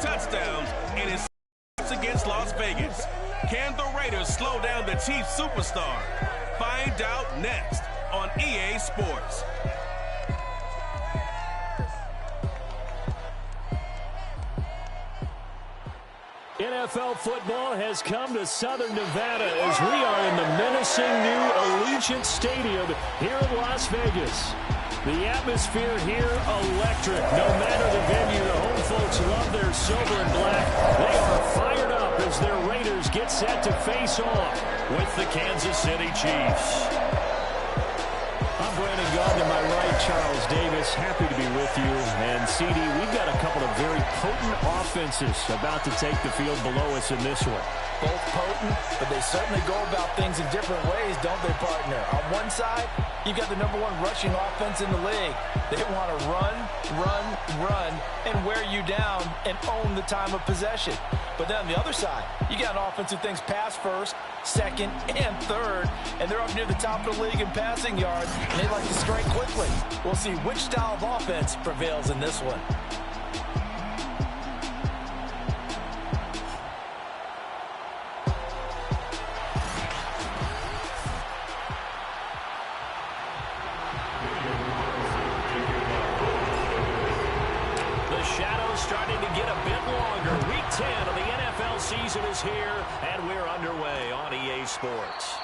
touchdowns in his against Las Vegas. Can the Raiders slow down the Chiefs superstar? Find out next on EA Sports. NFL football has come to Southern Nevada as we are in the menacing new Allegiant Stadium here in Las Vegas. The atmosphere here electric. No matter the venue, the home folks love their silver and black. They are fired up as their Raiders get set to face off with the Kansas City Chiefs. I'm Brandon Gardner, my right, Charles Davis. Happy to be with you. And CD, we've got a couple of very potent offenses about to take the field below us in this one. Both potent, but they certainly go about things in different ways, don't they, partner? On one side, you've got the #1 rushing offense in the league. They want to run, and wear you down and own the time of possession. But then on the other side, you got an offense who thinks pass first, second, and third, and they're up near the top of the league in passing yards, and they like to strike quickly. We'll see which style of offense prevails in this one. Starting to get a bit longer. Week 10 of the NFL season is here, and we're underway on EA Sports.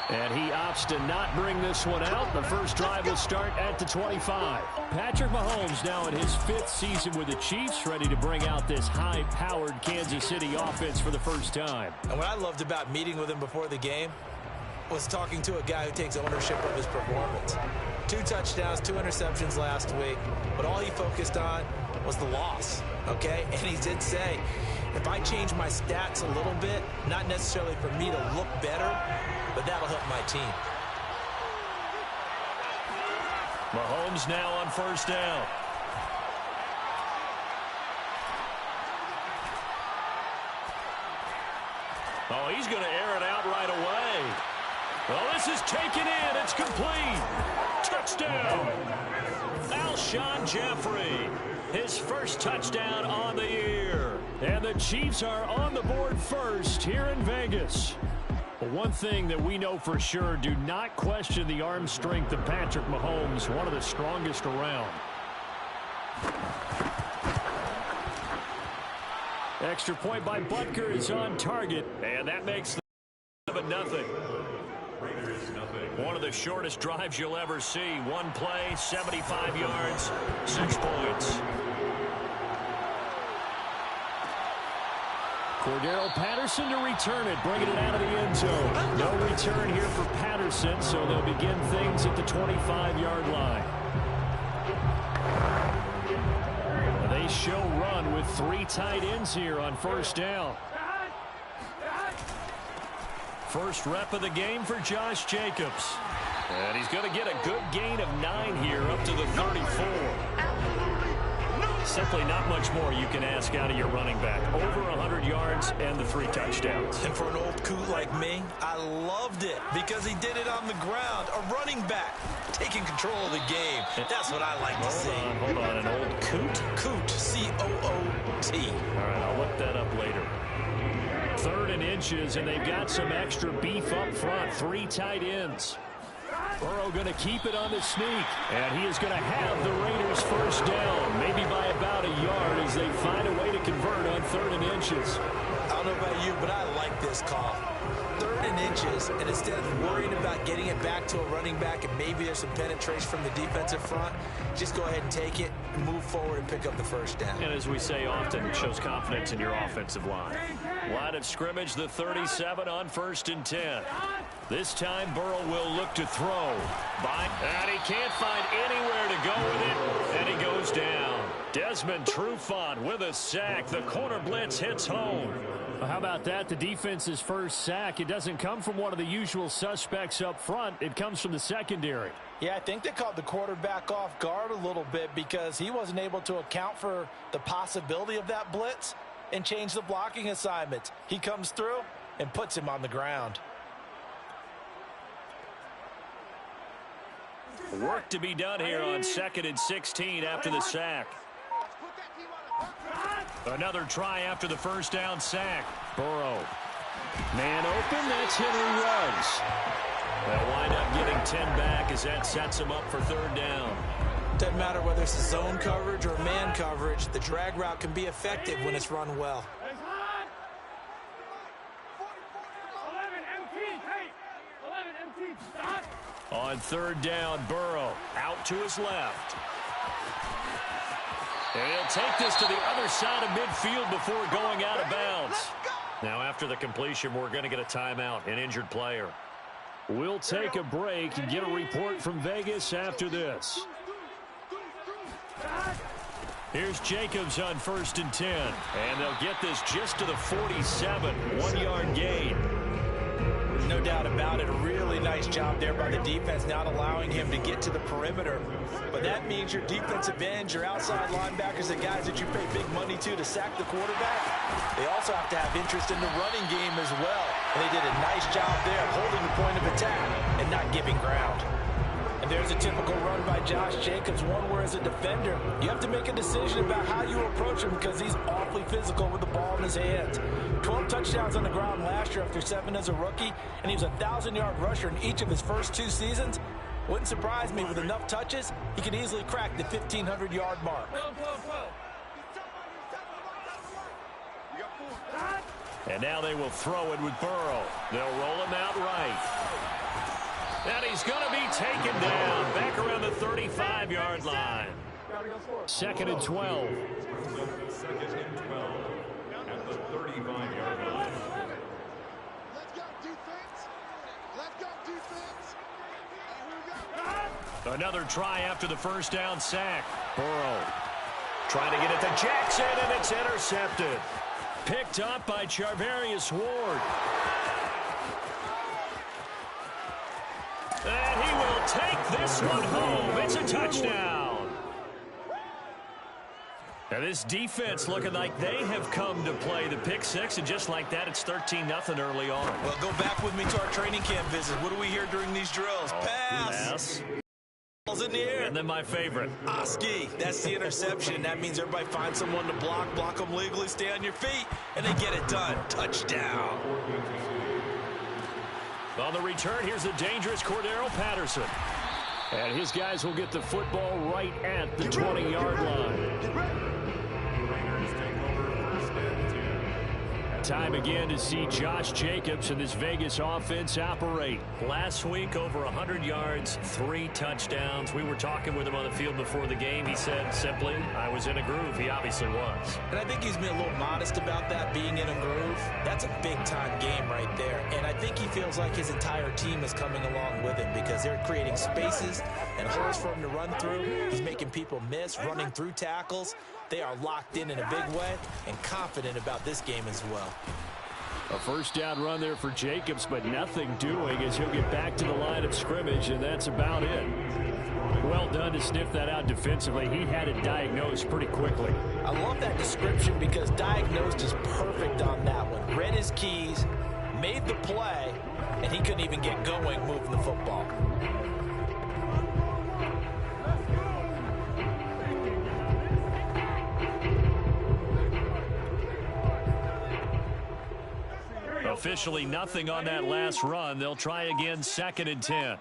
And he opts to not bring this one out. The first drive will start at the 25. Patrick Mahomes now in his 5th season with the Chiefs, ready to bring out this high-powered Kansas City offense for the first time. And what I loved about meeting with him before the game was talking to a guy who takes ownership of his performance. 2 touchdowns, 2 interceptions last week, but all he focused on was the loss, okay? And he did say, if I change my stats a little bit, not necessarily for me to look better, but that'll help my team. Mahomes now on first down. Oh, he's going to air it out right away. Well, this is taken in. It's complete. Touchdown. Alshon Jeffrey. His first touchdown on the year. And the Chiefs are on the board first here in Vegas. But one thing that we know for sure, do not question the arm strength of Patrick Mahomes, one of the strongest around. Extra point by Butker is on target, and that makes the 7-0. One of the shortest drives you'll ever see. One play, 75 yards, 6 points. Cordero Patterson to return it, bringing it out of the end zone. No return here for Patterson, so they'll begin things at the 25-yard line. They show run with 3 tight ends here on first down. First rep of the game for Josh Jacobs. And he's going to get a good gain of 9 here up to the 34. Simply not much more you can ask out of your running back. Over 100 yards and the 3 touchdowns. And for an old coot like me, I loved it because he did it on the ground. A running back taking control of the game. That's what I like to see. Hold on. An old coot? Coot. C-O-O-T. All right, I'll look that up later. 3rd and inches, and they've got some extra beef up front. 3 tight ends. Burrow going to keep it on the sneak, and he is going to have the Raiders first down, maybe by about a yard as they find a way to convert on 3rd and inches. I don't know about you, but I like this call. 3rd and inches, and instead of worrying about getting it back to a running back and maybe there's some penetration from the defensive front, just go ahead and take it, move forward, and pick up the first down. And as we say often, it shows confidence in your offensive line. Line of scrimmage, the 37 on 1st and 10. This time, Burrow will look to throw. And he can't find anywhere to go with it, and he goes down. Desmond Trufant with a sack. The corner blitz hits home. Well, how about that? The defense's first sack. It doesn't come from one of the usual suspects up front. It comes from the secondary. Yeah, I think they caught the quarterback off guard a little bit because he wasn't able to account for the possibility of that blitz and change the blocking assignments. He comes through and puts him on the ground. Work to be done here on 2nd and 16 after the sack. Another try after the first down sack. Burrow. Man open, that's Henry Ruggs. They'll wind up getting 10 back as that sets them up for third down. Doesn't matter whether it's a zone coverage or man coverage, the drag route can be effective when it's run well. On third down, Burrow out to his left. And he'll take this to the other side of midfield before going out of bounds. Now after the completion, we're going to get a timeout, an injured player. We'll take a break and get a report from Vegas after this. Here's Jacobs on 1st and 10. And they'll get this just to the 47, 1-yard gain. No doubt about it. A really nice job there by the defense, not allowing him to get to the perimeter. But that means your defensive ends, your outside linebackers, the guys that you pay big money to sack the quarterback, they also have to have interest in the running game as well. And they did a nice job there holding the point of attack and not giving ground. And there's a typical run by Josh Jacobs, one where as a defender, you have to make a decision about how you approach him because he's awfully physical with the ball in his hands. 12 touchdowns on the ground last year after 7 as a rookie, and he was a 1,000-yard rusher in each of his first 2 seasons. Wouldn't surprise me with enough touches, he could easily crack the 1,500-yard mark. And now they will throw it with Burrow. They'll roll him out right. And he's going to be taken down back around the 35-yard line. 2nd and 12. 2nd and 12 at the 35-yard line. Let's go defense. Let's go defense. Another try after the first down sack. Burrow trying to get it to Jackson, and it's intercepted. Picked up by Charvarius Ward. And he will take this one home. It's a touchdown. Now this defense looking like they have come to play the pick six, and just like that, it's 13-0 early on. Well, go back with me to our training camp visit. What do we hear during these drills? Pass. Ball's in the air. And then my favorite. Oski. That's the interception. That means everybody finds someone to block them legally, stay on your feet, and they get it done. Touchdown. On the return, here's the dangerous Cordero Patterson. And his guys will get the football right at the 20-yard line. Time again to see Josh Jacobs and this Vegas offense operate. Last week, over 100 yards, 3 touchdowns. We were talking with him on the field before the game. He said simply, I was in a groove. He obviously was. And I think he's been a little modest about that, being in a groove. That's a big-time game right there. And I think he feels like his entire team is coming along with him because they're creating spaces and holes for him to run through. He's making people miss, running through tackles. They are locked in a big way and confident about this game as well. A first down run there for Jacobs, but nothing doing as he'll get back to the line of scrimmage, and that's about it. Well done to sniff that out defensively. He had it diagnosed pretty quickly. I love that description because diagnosed is perfect on that one. Read his keys, made the play, and he couldn't even get going moving the football. Officially nothing on that last run. They'll try again, 2nd and 10.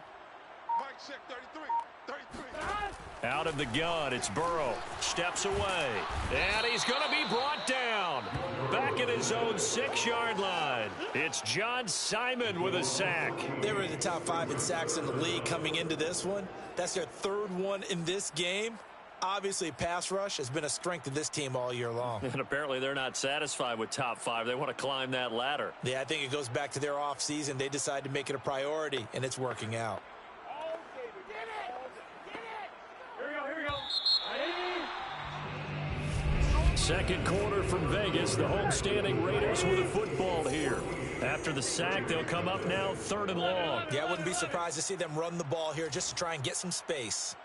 Out of the gun, it's Burrow. Steps away. And he's going to be brought down. Back at his own 6-yard line. It's John Simon with a sack. They were in the top 5 in sacks in the league coming into this one. That's their 3rd one in this game. Obviously, pass rush has been a strength of this team all year long. And apparently they're not satisfied with top 5. They want to climb that ladder. Yeah, I think it goes back to their offseason. They decided to make it a priority, and it's working out. Second quarter from Vegas. The homestanding Raiders with the football here. After the sack, they'll come up now 3rd and long. Yeah, I wouldn't be surprised to see them run the ball here just to try and get some space.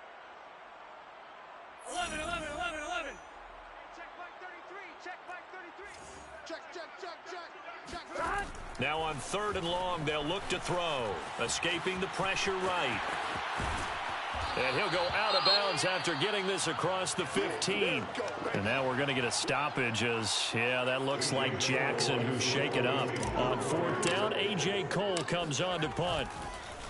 11. Check back 33. Check back 33. Check. Now on 3rd and long, they'll look to throw. Escaping the pressure right. And he'll go out of bounds after getting this across the 15. And now we're going to get a stoppage as, yeah, that looks like Jackson who's shaken up. On 4th down, A.J. Cole comes on to punt.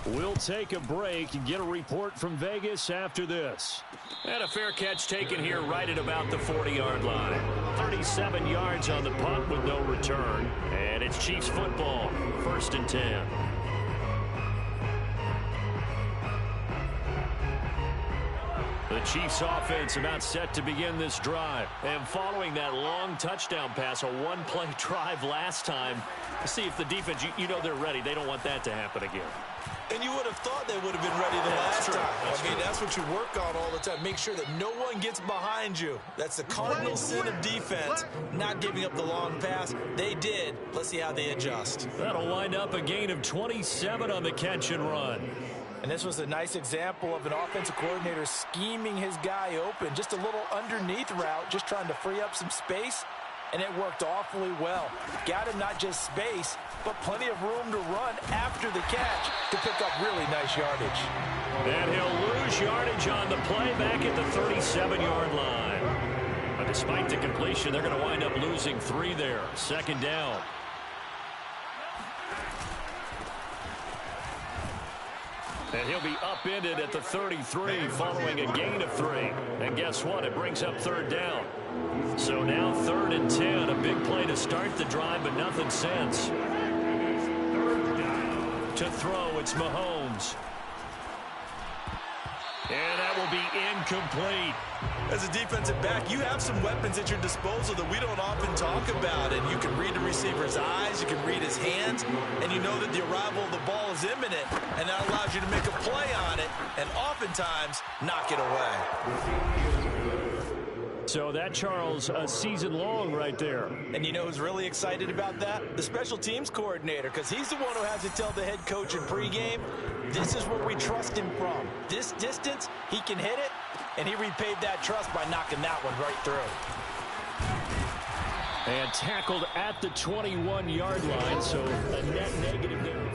We'll take a break and get a report from Vegas after this. And a fair catch taken here right at about the 40-yard line. 37 yards on the punt with no return. And it's Chiefs football, 1st and 10. The Chiefs offense about set to begin this drive. And following that long touchdown pass, a one-play drive last time, to see if the defense, you know they're ready. They don't want that to happen again. And you would have thought they would have been ready the last time. That's what you work on all the time. Make sure that no one gets behind you. That's the cardinal sin of defense, not giving up the long pass. They did. Let's see how they adjust. That'll wind up a gain of 27 on the catch and run. And this was a nice example of an offensive coordinator scheming his guy open. Just a little underneath route, just trying to free up some space. And it worked awfully well. Got him not just space, but plenty of room to run after the catch to pick up really nice yardage. And he'll lose yardage on the play back at the 37-yard line. But despite the completion, they're going to wind up losing 3 there. 2nd down. And he'll be upended at the 33 following a gain of 3. And guess what? It brings up 3rd down. So now 3rd and 10. A big play to start the drive, but nothing since. To throw, it's Mahomes. And that will be incomplete. As a defensive back, you have some weapons at your disposal that we don't often talk about. And you can read the receiver's eyes, you can read his hands, and you know that the arrival of the ball is imminent. And that allows you to make a play on it and oftentimes knock it away. So that, Charles, a season long right there. And you know who's really excited about that? The special teams coordinator, because he's the one who has to tell the head coach in pregame, this is where we trust him from. This distance, he can hit it, and he repaid that trust by knocking that one right through. And tackled at the 21-yard line, so a net negative there.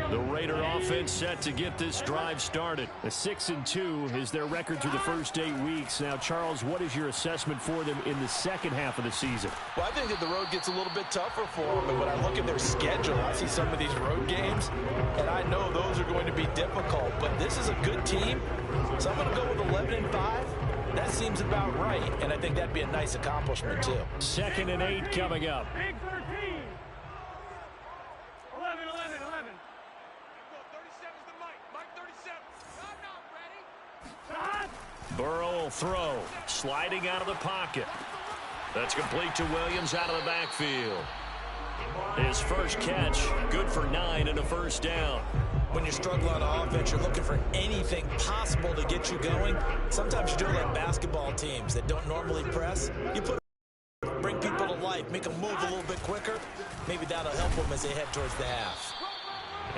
The Raider offense set to get this drive started. A 6-2 is their record through the first 8 weeks. Now, Charles, what is your assessment for them in the second half of the season? Well, I think that the road gets a little bit tougher for them. And when I look at their schedule, I see some of these road games, and I know those are going to be difficult. But this is a good team, so I'm going to go with 11-5. That seems about right, and I think that'd be a nice accomplishment, too. 2nd and 8 coming up. Big 13. 11, 11, 11. 37's the Mike. Mike 37. I'm not ready. Burrow will throw. Sliding out of the pocket. That's complete to Williams out of the backfield. His first catch, good for 9 and a 1st down. When you struggle on offense, you're looking for anything possible to get you going. Sometimes you do it like basketball teams that don't normally press. You bring people to life, make them move a little bit quicker. Maybe that'll help them as they head towards the half.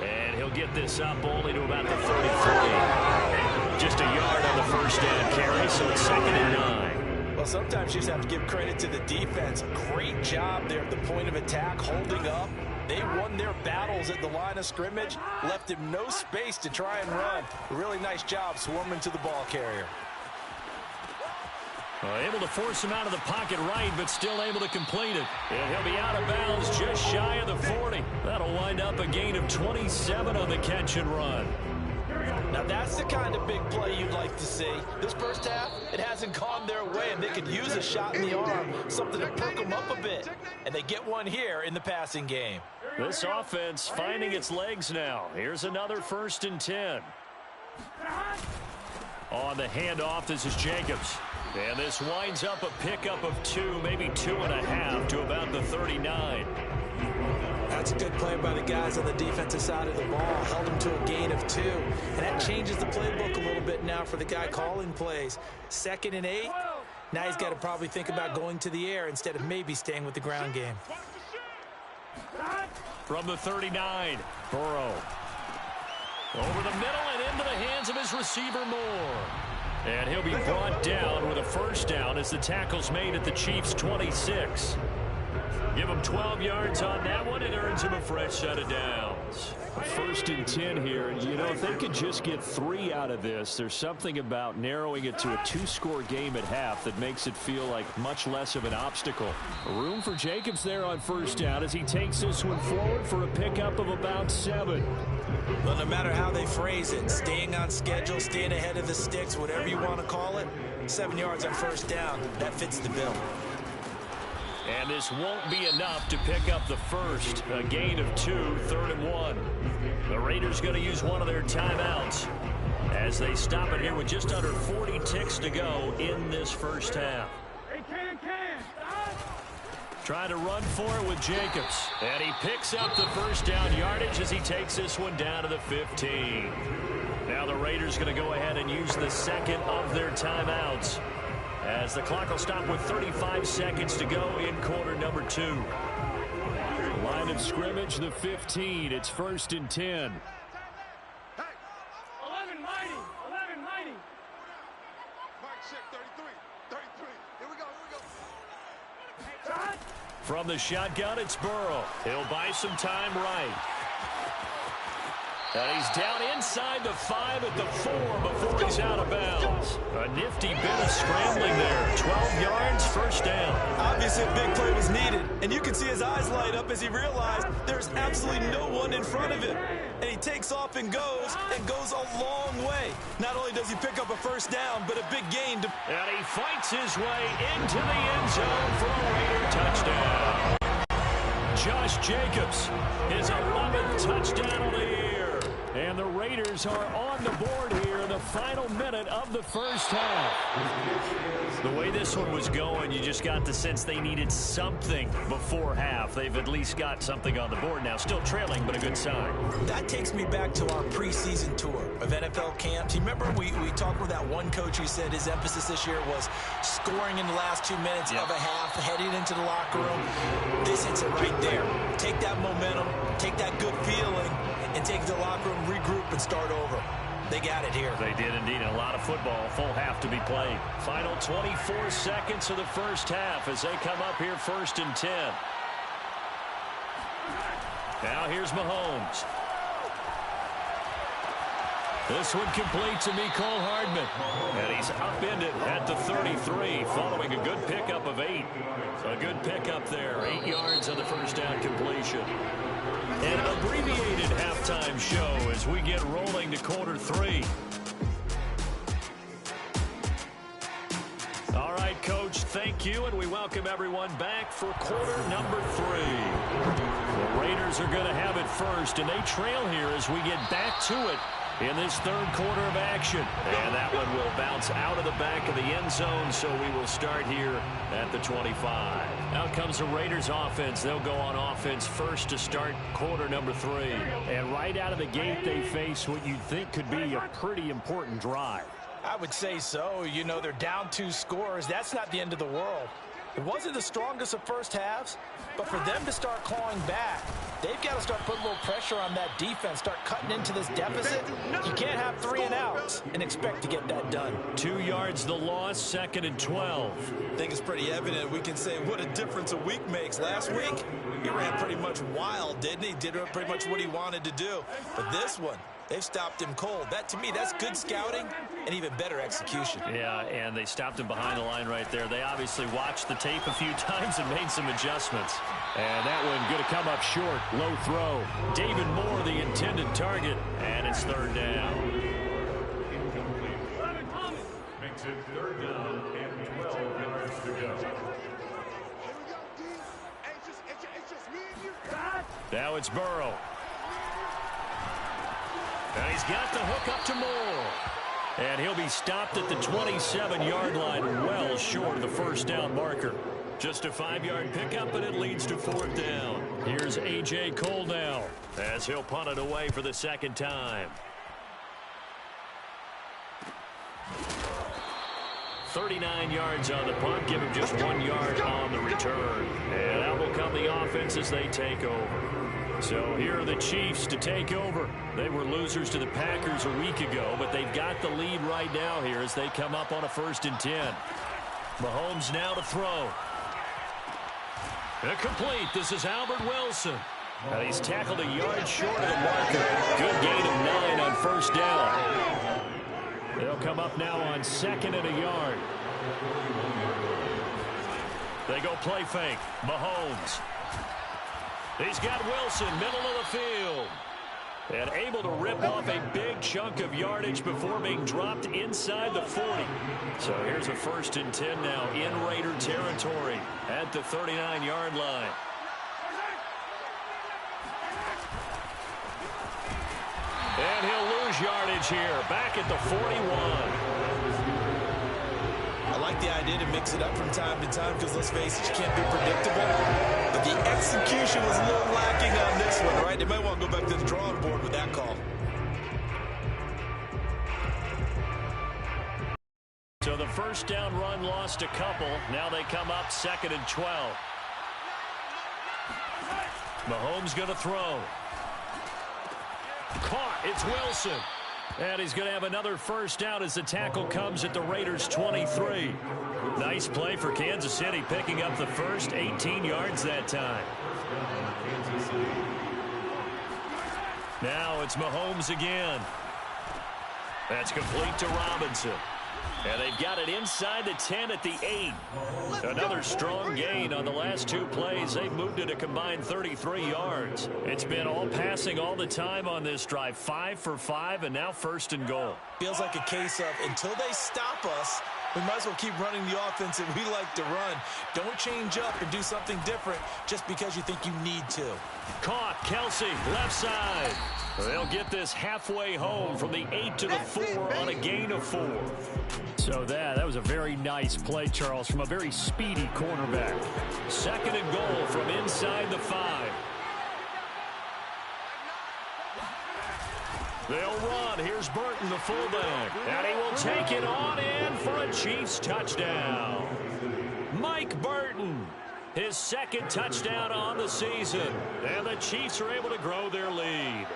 And he'll get this up only to about the 33. Just a yard on the 1st down carry, so it's 2nd and 9. Well, sometimes you just have to give credit to the defense. Great job there at the point of attack, holding up. They won their battles at the line of scrimmage, left him no space to try and run. A really nice job swarming to the ball carrier. Able to force him out of the pocket right, but still able to complete it. And he'll be out of bounds just shy of the 40. That'll wind up a gain of 27 on the catch and run. Now that's the kind of big play you'd like to see. This first half, it hasn't gone their way, and they could use a shot in the arm, something to perk them up a bit. And they get one here in the passing game. This offense finding its legs now. Here's another 1st and 10. On the handoff, this is Jacobs. And this winds up a pickup of 2, maybe 2.5 to about the 39. That's a good play by the guys on the defensive side of the ball. Held them to a gain of 2. And that changes the playbook a little bit now for the guy calling plays. 2nd and 8. Now he's got to probably think about going to the air instead of maybe staying with the ground game. From the 39, Burrow. Over the middle and into the hands of his receiver Moore. And he'll be brought down with a first down as the tackle's made at the Chiefs' 26. Give him 12 yards on that one. It earns him a fresh set of downs. First and 10 here. And, you know, if they could just get 3 out of this, there's something about narrowing it to a 2-score game at half that makes it feel like much less of an obstacle. Room for Jacobs there on first down as he takes this one forward for a pickup of about 7. Well, no matter how they phrase it, staying on schedule, staying ahead of the sticks, whatever you want to call it, 7 yards on first down, that fits the bill. And this won't be enough to pick up the first. A gain of 2, 3rd and 1. The Raiders going to use one of their timeouts as they stop it here with just under 40 ticks to go in this first half. Trying to run for it with Jacobs. And he picks up the first down yardage as he takes this one down to the 15. Now the Raiders going to go ahead and use the second of their timeouts, as the clock will stop with 35 seconds to go in quarter number 2. Line of scrimmage, the 15. It's 1st and 10. Hey, 11 mighty. 11 mighty. Mike, check 33. 33. Here we go. From the shotgun, it's Burrow. He'll buy some time right. And he's down inside the 5 at the 4 before he's out of bounds. A nifty bit of scrambling there. 12 yards, first down. Obviously, a big play was needed, and you can see his eyes light up as he realized there's absolutely no one in front of him. And he takes off and goes a long way. Not only does he pick up a first down, but a big gain. And he fights his way into the end zone for a Raider touchdown. Josh Jacobs, his 11th touchdown of the year. And the Raiders are on the board here in the final minute of the first half. The way this one was going, you just got the sense they needed something before half. They've at least got something on the board now. Still trailing, but a good sign. That takes me back to our preseason tour of NFL camps. You remember we talked with that one coach who said his emphasis this year was scoring in the last 2 minutes of a half, heading into the locker room. This hits it right there. Take that momentum, take that good feeling, and take the locker room, regroup, and start over. They got it here. They did indeed. A lot of football, full half to be played. Final 24 seconds of the first half as they come up here 1st and 10. Now here's Mahomes. This one complete to Mecole Hardman. And he's upended at the 33 following a good pickup of 8. A good pickup there. 8 yards on the first down completion. An abbreviated halftime show as we get rolling to quarter 3. All right, Coach, thank you, and we welcome everyone back for quarter number 3. The Raiders are going to have it first, and they trail here as we get back to it in this 3rd quarter of action. And that one will bounce out of the back of the end zone, so we will start here at the 25. Out comes the Raiders offense. They'll go on offense first to start quarter number 3. And right out of the gate, they face what you'd think could be a pretty important drive. I would say so. You know, they're down 2 scores. That's not the end of the world. It wasn't the strongest of first halves, but for them to start clawing back, they've got to start putting a little pressure on that defense, start cutting into this deficit. You can't have 3 and outs and expect to get that done. 2 yards the loss, 2nd and 12. I think it's pretty evident. We can say what a difference a week makes. Last week, he ran pretty much wild, didn't he? Did pretty much what he wanted to do. But this one, they've stopped him cold. That, to me, that's good scouting and even better execution. Yeah, and they stopped him behind the line right there. They obviously watched the tape a few times and made some adjustments. And that one going to come up short. Low throw. David Moore, the intended target, and it's 3rd down. Makes it 3rd down and 12 yards to go. Now it's Burrow. And he's got the hook up to Moore. And he'll be stopped at the 27-yard line, well short of the first down marker. Just a 5-yard pickup, and it leads to 4th down. Here's A.J. Cole now as he'll punt it away for the 2nd time. 39 yards on the punt, give him just 1 yard on the return. And out will come the offense as they take over. So here are the Chiefs to take over. They were losers to the Packers a week ago, but they've got the lead right now here as they come up on a 1st and 10. Mahomes now to throw. Complete. This is Albert Wilson. And he's tackled a yard short of the marker. Good gain of 9 on 1st down. They'll come up now on 2nd and a yard. They go play fake. Mahomes. He's got Wilson, middle of the field. And able to rip off a big chunk of yardage before being dropped inside the 40. So here's a 1st and 10 now in Raider territory at the 39-yard line. And he'll lose yardage here, back at the 41. I like the idea to mix it up from time to time because, let's face it, you can't be predictable. But the execution was a little lacking on this one, right? They might want to go back to the drawing board with that call. So the 1st down run lost a couple. Now they come up 2nd and 12. Mahomes going to throw. Caught. It's Wilson. And he's going to have another 1st down as the tackle comes at the Raiders' 23. Nice play for Kansas City, picking up the first 18 yards that time. Now it's Mahomes again. That's complete to Robinson. And they've got it inside the 10 at the 8. Another strong gain on the last 2 plays. They've moved it a combined 33 yards. It's been all passing all the time on this drive. 5 for 5, and now 1st and goal. Feels like a case of until they stop us, we might as well keep running the offense that we like to run. Don't change up and do something different just because you think you need to. Caught. Kelsey, left side. They'll get this halfway home from the 8 to the 4 on a gain of 4. So that was a very nice play, Charles, from a very speedy cornerback. 2nd and goal from inside the 5. They'll run. Here's Burton, the fullback. And he will take it on in for a Chiefs touchdown. Mike Burton, his 2nd touchdown on the season. And the Chiefs are able to grow their lead.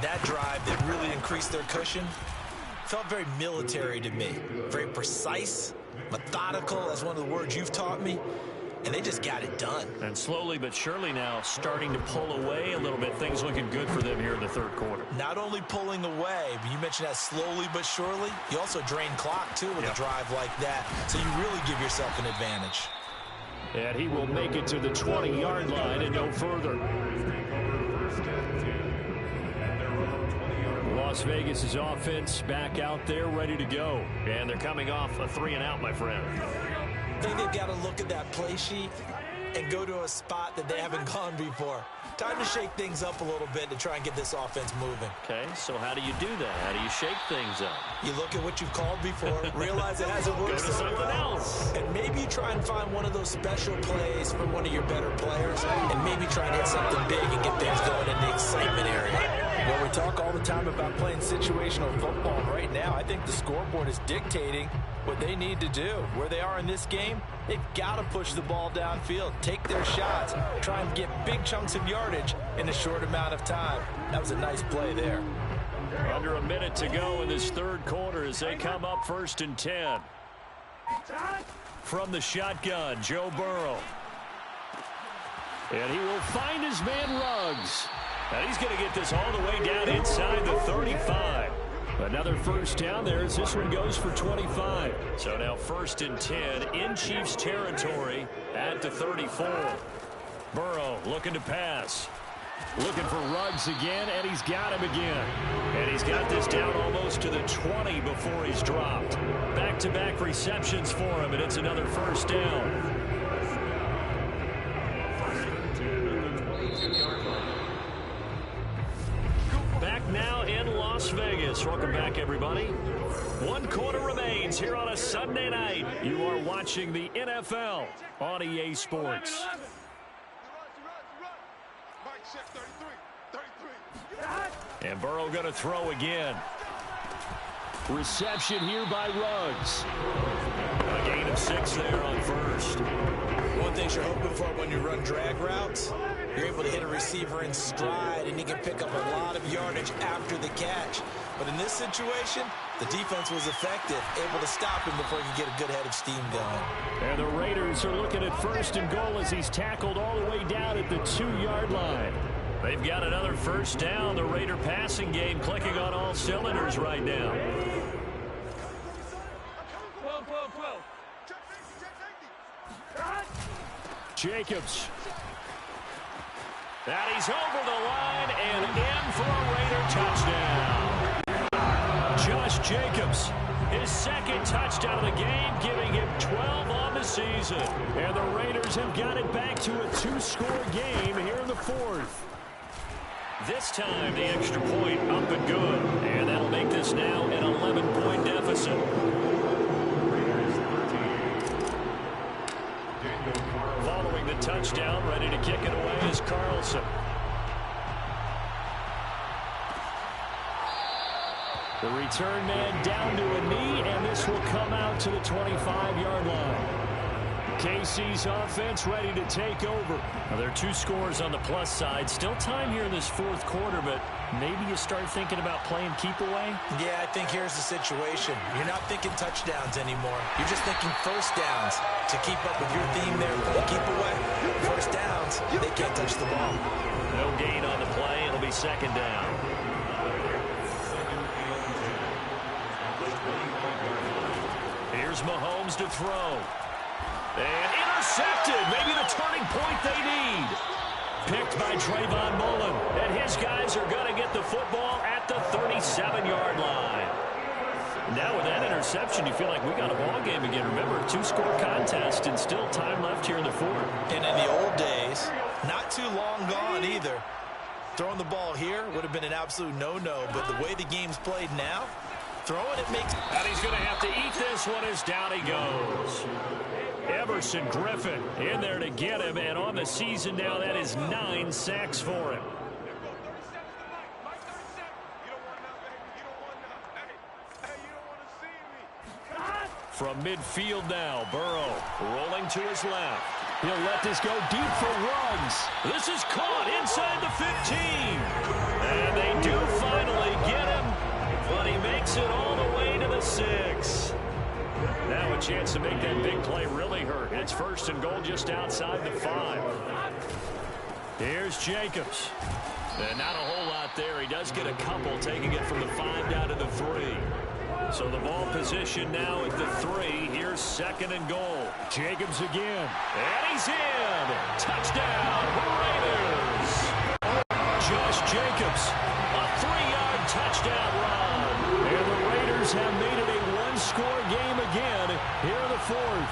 That drive that really increased their cushion felt very military to me. Very precise, methodical. That's one of the words you've taught me. And they just got it done. And slowly but surely now starting to pull away a little bit. Things looking good for them here in the 3rd quarter. Not only pulling away, but you mentioned that slowly but surely. You also drain clock, too, with a drive like that. So you really give yourself an advantage. And he will make it to the 20-yard line and no further. Las Vegas' offense back out there ready to go. And they're coming off a 3-and-out, my friend. I think they've got to look at that play sheet and go to a spot that they haven't gone before. Time to shake things up a little bit to try and get this offense moving. Okay, so how do you do that? How do you shake things up? You look at what you've called before, realize it hasn't worked so something well, else. And maybe try and find one of those special plays for one of your better players, and maybe try and hit something big and get things going in the excitement area. Well, we talk all the time about playing situational football. Right now, I think the scoreboard is dictating what they need to do. Where they are in this game, they've got to push the ball downfield, take their shots, try and get big chunks of yardage in a short amount of time. That was a nice play there. Under a minute to go in this 3rd quarter as they come up 1st and 10. From the shotgun, Joe Burrow. And he will find his man Ruggs. And he's going to get this all the way down inside the 35. Another 1st down there as this one goes for 25. So now 1st and 10 in Chiefs territory at the 34. Burrow looking to pass. Looking for Ruggs again, and he's got him again. And he's got this down almost to the 20 before he's dropped. Back-to-back receptions for him, and it's another 1st down. Back now in Las Vegas. Welcome back, everybody. 1 quarter remains here on a Sunday night. You are watching the NFL on EA Sports. And Burrow going to throw again. Reception here by Ruggs. A gain of 6 there on 1st. One thing you're hoping for when you run drag routes You're able to hit a receiver in stride, and he can pick up a lot of yardage after the catch. But in this situation, the defense was effective, able to stop him before he could get a good head of steam going. And the Raiders are looking at 1st and goal as he's tackled all the way down at the 2-yard line. They've got another 1st down. The Raider passing game clicking on all cylinders right now. Jacobs. And he's over the line and in for a Raider touchdown. Josh Jacobs, his 2nd touchdown of the game, giving him 12 on the season. And the Raiders have got it back to a 2-score game here in the 4th. This time the extra point up and good. And that'll make this now an 11-point deficit. Following the touchdown, ready to kick it away is Carlson. The return man down to a knee, and this will come out to the 25-yard line. KC's offense ready to take over. Now, there are 2 scores on the plus side. Still time here in this 4th quarter, but maybe you start thinking about playing keep away? Yeah, I think here's the situation. You're not thinking touchdowns anymore. You're just thinking 1st downs. To keep up with your theme there, play keep away. 1st downs, they can't touch the ball. No gain on the play. It'll be 2nd down. Here's Mahomes to throw. And intercepted. Maybe the turning point they need. Picked by Trayvon Mullen. And his guys are going to get the football at the 37-yard line. Now with that interception, you feel like we got a ball game again. Remember, 2-score contest and still time left here in the 4th. And in the old days, not too long gone either. Throwing the ball here would have been an absolute no-no. But the way the game's played now, throwing it makes... And he's going to have to eat this one as down he goes. Everson Griffin in there to get him, and on the season now, that is 9 sacks for him. From midfield now, Burrow rolling to his left. He'll let this go deep for Ruggs. This is caught inside the 15. And they do finally get him, but he makes it all the way to the 6. Now a chance to make that big play really hurt. It's 1st and goal just outside the 5. Here's Jacobs. And not a whole lot there. He does get a couple, taking it from the 5 down to the 3. So the ball position now at the 3. Here's 2nd and goal. Jacobs again. And he's in. Touchdown, Raiders. Josh Jacobs, a 3-yard touchdown run. And the Raiders have made it a 1-score game again here in the 4th.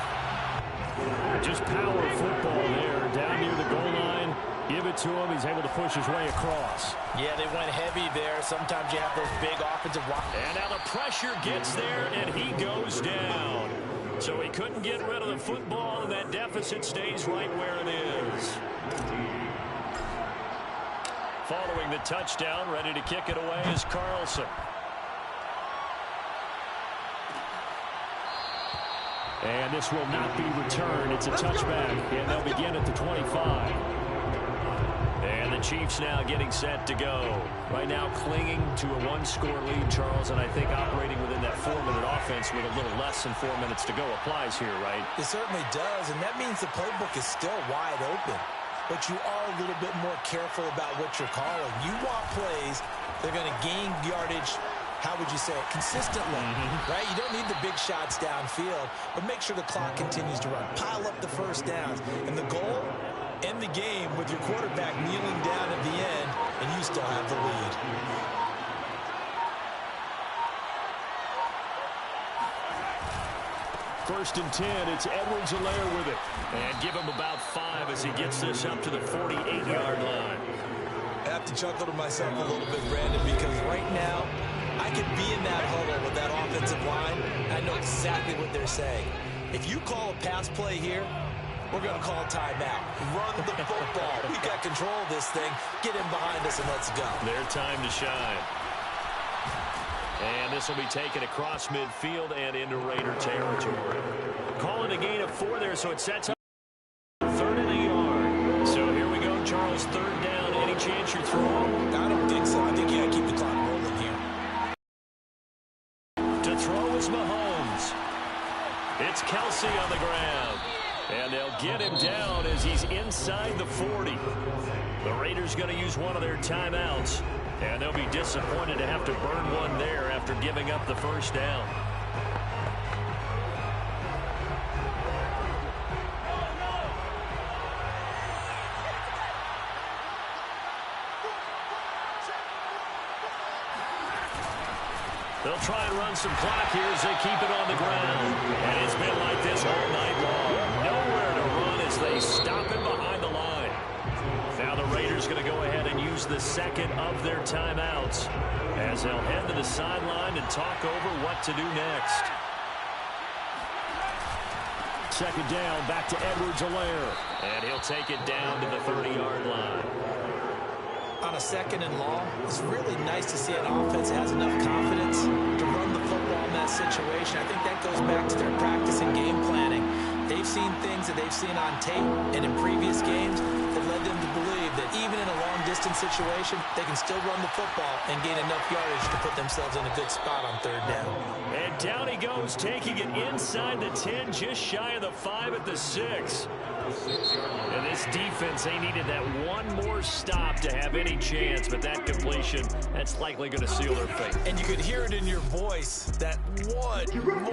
Just power football there down near the goal line. Give it to him. He's able to push his way across. Yeah, they went heavy there. Sometimes you have those big offensive lines. And now the pressure gets there, and he goes down. So he couldn't get rid of the football, and that deficit stays right where it is. Following the touchdown, ready to kick it away is Carlson. And this will not be returned. It's a touchback, and they'll begin at the 25. And the Chiefs now getting set to go. Right now clinging to a 1-score lead, Charles, and I think operating within that 4-minute offense with a little less than 4 minutes to go applies here, right? It certainly does, and that means the playbook is still wide open. But you are a little bit more careful about what you're calling. You want plays that are going to gain yardage, how would you say it, consistently, right? You don't need the big shots downfield, but make sure the clock continues to run. Pile up the 1st downs. And the goal, end the game with your quarterback kneeling down at the end, and you still have the lead. First and 10, it's Edwards-Helaire with it. And give him about 5 as he gets this up to the 48-yard line. I have to chuckle to myself a little bit, Brandon, because right now, I could be in that huddle with that offensive line, and I know exactly what they're saying. If you call a pass play here, we're going to call timeout. Run the football. We got control of this thing. Get in behind us and let's go. Their time to shine. And this will be taken across midfield and into Raider territory. Calling a gain of 4 there, so it sets up 3rd and a yard. So here we go, Charles. goes Mahomes. It's Kelsey on the ground. And they'll get him down as he's inside the 40. The Raiders going to use one of their timeouts. And they'll be disappointed to have to burn one there after giving up the first down. They'll try and run some clock here as they keep it on the ground. And it's been like this all night long. Nowhere to run as they stop him behind the line. Now the Raiders going to go ahead and use the second of their timeouts as they'll head to the sideline and talk over what to do next. Second down, back to Edwards-Helaire. And he'll take it down to the 30-yard line. On a second and long, it's really nice to see an offense that has enough confidence to run the football in that situation. I think that goes back to their practice and game planning. They've seen things that they've seen on tape and in previous games that led them to believe that even in a long-distance situation, they can still run the football and gain enough yardage to put themselves in a good spot on third down. And down he goes, taking it inside the 10, just shy of the 5 at the 6. And this defense, they needed that one more stop to have any chance, but that completion, that's likely going to seal their fate. And you could hear it in your voice, that one